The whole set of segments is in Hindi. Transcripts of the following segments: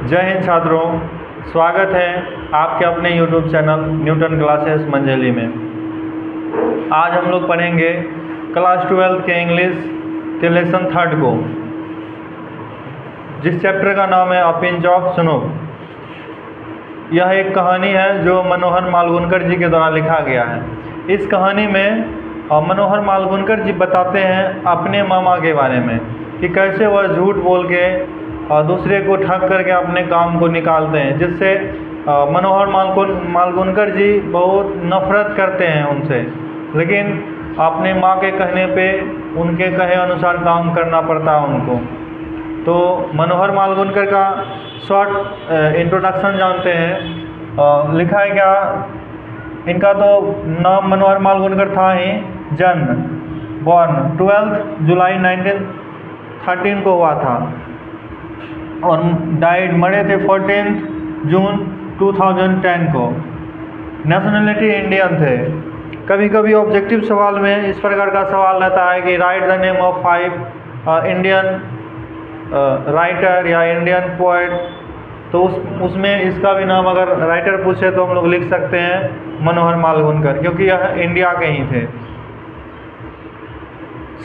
जय हिंद छात्रों, स्वागत है आपके अपने YouTube चैनल न्यूटन क्लासेस मंझेली में। आज हम लोग पढ़ेंगे क्लास 12 के इंग्लिश के लेसन 3 को, जिस चैप्टर का नाम है अ पिंच ऑफ स्नूप। यह एक कहानी है जो मनोहर मालगुनकर जी के द्वारा लिखा गया है। इस कहानी में मनोहर मालगुनकर जी बताते हैं अपने मामा के बारे में कि कैसे वह झूठ बोल के और दूसरे को ठग करके अपने काम को निकालते हैं, जिससे मनोहर मालगुनकर जी बहुत नफरत करते हैं उनसे, लेकिन अपने माँ के कहने पे उनके कहे अनुसार काम करना पड़ता है उनको। तो मनोहर मालगुनकर का शॉर्ट इंट्रोडक्शन जानते हैं। लिखा है क्या, इनका तो नाम मनोहर मालगुनकर था ही। जन्म बॉर्न 12 जुलाई 1913 को हुआ था और डाइड मरे थे 14 जून 2010 को। नेशनलिटी इंडियन थे। कभी कभी ऑब्जेक्टिव सवाल में इस प्रकार का सवाल रहता है कि right the name of 5 Indian writer या इंडियन पोएट, तो उसमें इसका भी नाम अगर राइटर पूछे तो हम लोग लिख सकते हैं मनोहर मालगुनकर, क्योंकि यह इंडिया के ही थे।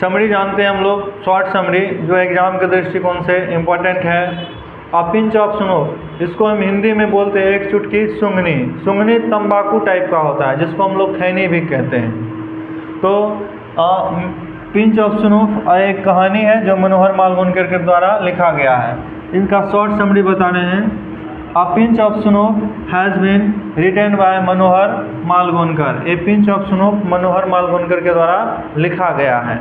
समरी जानते हैं हम लोग, शॉर्ट समरी जो एग्जाम के दृष्टिकोण से इम्पोर्टेंट है। अ पिंच ऑफ स्नूप, इसको हम हिंदी में बोलते हैं एक चुटकी सूंघनी। सूंघनी तंबाकू टाइप का होता है, जिसको हम लोग खैनी भी कहते हैं। तो पिंच ऑफ स्नूप एक कहानी है जो मनोहर मालगुनकर के द्वारा लिखा गया है। इनका शॉर्ट समरी बता रहे हैं। A pinch of snoop has been written by Manohar Malgonkar. A pinch of snoop Manohar Malgonkar के द्वारा लिखा गया है।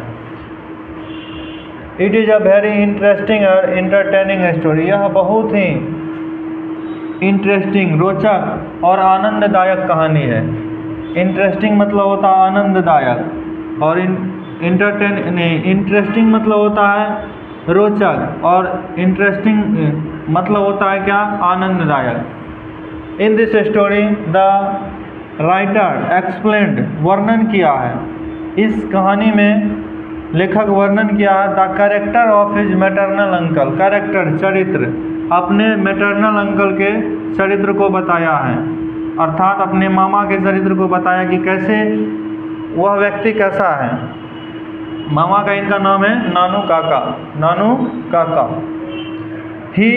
It is a very interesting और इंटरटेनिंग स्टोरी। यह बहुत ही इंटरेस्टिंग, रोचक और आनंददायक कहानी है। इंटरेस्टिंग मतलब होता है आनंददायक, और इंटरेस्टिंग मतलब होता है रोचक, और इंटरेस्टिंग मतलब होता है क्या, आनंददायक। In this story the writer explained, वर्णन किया है, इस कहानी में लेखक वर्णन किया है the character of his maternal uncle. Character चरित्र, अपने मैटरनल अंकल के चरित्र को बताया है, अर्थात अपने मामा के चरित्र को बताया कि कैसे वह व्यक्ति कैसा है। मामा का इनका नाम है नानू Kaka. Nanu Kaka. He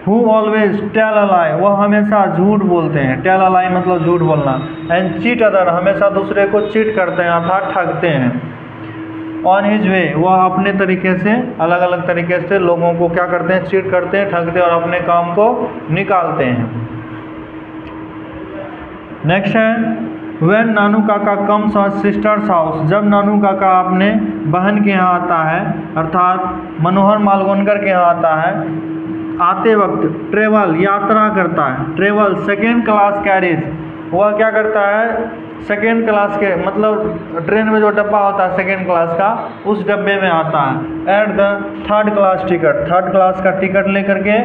who always tell a lie, वह हमेशा झूठ बोलते हैं। टेल अ लाई मतलब झूठ बोलना। एंड चीट अदर, हमेशा दूसरे को चीट करते हैं अर्थात ठगते हैं। ऑन हिज वे, वह अपने तरीके से, अलग अलग तरीके से लोगों को क्या करते हैं, चीट करते हैं, ठगते हैं और अपने काम को निकालते हैं। नेक्स्ट है व्हेन नानू काका कम्स ऑन सिस्टर्स हाउस, जब नानू काका अपने बहन के यहाँ आता है, अर्थात मनोहर मालगुनकर के यहाँ आता है, आते वक्त ट्रेवल यात्रा करता है। ट्रेवल सेकेंड क्लास कैरेज, वह क्या करता है, सेकेंड क्लास के मतलब ट्रेन में जो डब्बा होता है सेकेंड क्लास का, उस डब्बे में आता है। At the third class ticket, third class का टिकट लेकर के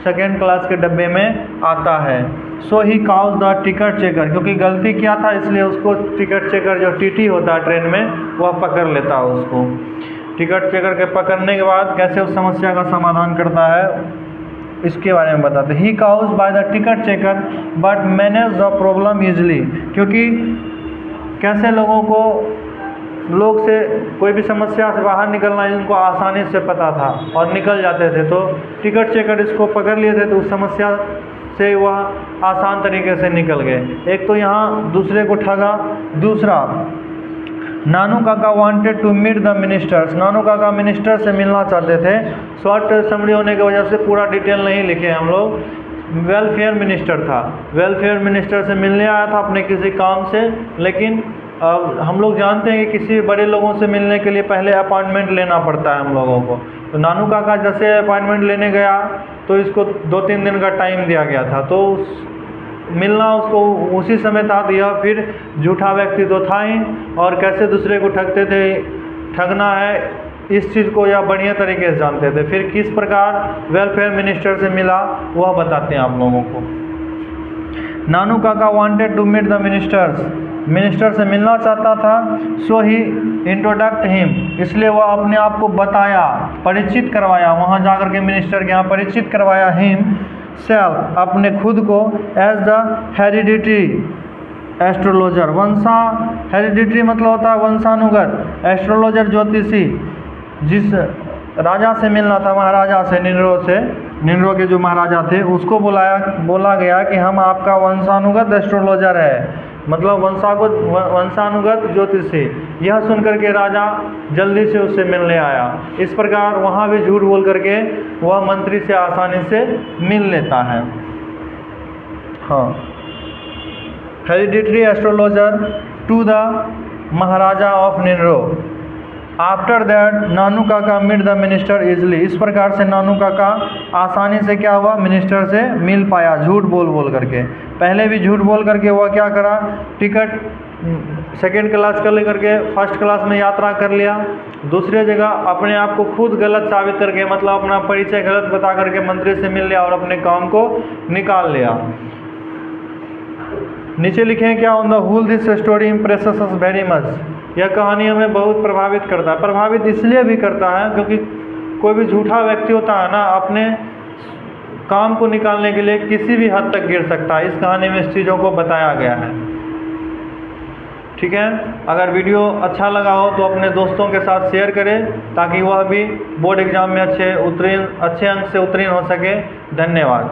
सेकेंड क्लास के डब्बे में आता है। So he calls the ticket checker, क्योंकि गलती किया था इसलिए उसको टिकट चेकर जो टीटी होता है ट्रेन में, वह पकड़ लेता है उसको। टिकट चेकर के पकड़ने के बाद कैसे उस समस्या का समाधान करता है, इसके बारे में बताते हैं। He calls by the ticket checker but manage the problem easily, क्योंकि कैसे लोगों को, लोग से कोई भी समस्या से बाहर निकलना इनको आसानी से पता था और निकल जाते थे। तो टिकट चेकर इसको पकड़ लिए थे तो उस समस्या से वह आसान तरीके से निकल गए। एक तो यहाँ दूसरे को ठगा, दूसरा Nanu Kaka wanted to meet the ministers, Nanu Kaka minister से मिलना चाहते थे। शॉर्ट समरी होने की वजह से पूरा डिटेल नहीं लिखे हम लोग। वेलफेयर मिनिस्टर था, वेलफेयर मिनिस्टर से मिलने आया था अपने किसी काम से, लेकिन हम लोग जानते हैं कि किसी बड़े लोगों से मिलने के लिए पहले अपॉइंटमेंट लेना पड़ता है हम लोगों को। तो नानू काका जैसे अपॉइंटमेंट लेने गया तो इसको 2-3 दिन का टाइम दिया गया था, तो मिलना उसको उसी समय था। तो यह फिर झूठा व्यक्ति तो था ही, और कैसे दूसरे को ठगते थे, ठगना है इस चीज़ को या बढ़िया तरीके से जानते थे। फिर किस प्रकार वेलफेयर मिनिस्टर से मिला वह बताते हैं आप लोगों को। Nanu Kaka wanted to meet the ministers, minister से मिलना चाहता था। सो ही इंट्रोडक्ट हिम, इसलिए वह अपने आप को बताया, परिचित करवाया, वहाँ जाकर के मिनिस्टर के यहाँ परिचित करवाया हिम सेल्फ अपने खुद को as the hereditary astrologer hereditary मतलब होता है वंशानुगत, एस्ट्रोलॉजर ज्योतिषी, जिस राजा से मिलना था, महाराजा से, निनरो के जो महाराजा थे उसको बोला गया कि हम आपका वंशानुगत एस्ट्रोलॉजर है, मतलब वंशानुगत ज्योतिषी। यह सुनकर के राजा जल्दी से उससे मिलने आया। इस प्रकार वहाँ भी झूठ बोल करके वह मंत्री से आसानी से मिल लेता है। हाँ, hereditary astrologer to the Maharaja of Ninro. After that Nanu Kaka meet the minister easily. इस प्रकार से नानू काका आसानी से क्या हुआ, मिनिस्टर से मिल पाया, झूठ बोल करके। पहले भी झूठ बोल करके वह क्या करा, टिकट सेकेंड क्लास कर लेकर के फर्स्ट क्लास में यात्रा कर लिया। दूसरी जगह अपने आप को खुद गलत साबित करके, मतलब अपना परिचय गलत बता करके मंत्री से मिल लिया और अपने काम को निकाल लिया। नीचे लिखे हैं क्या, on the whole this story impresses us very much. यह कहानी हमें बहुत प्रभावित करता है। प्रभावित इसलिए भी करता है क्योंकि कोई भी झूठा व्यक्ति होता है ना, अपने काम को निकालने के लिए किसी भी हद तक गिर सकता है। इस कहानी में इस चीज़ों को बताया गया है। ठीक है, अगर वीडियो अच्छा लगा हो तो अपने दोस्तों के साथ शेयर करें ताकि वह भी बोर्ड एग्जाम में अच्छे अंक से उत्तीर्ण हो सके। धन्यवाद।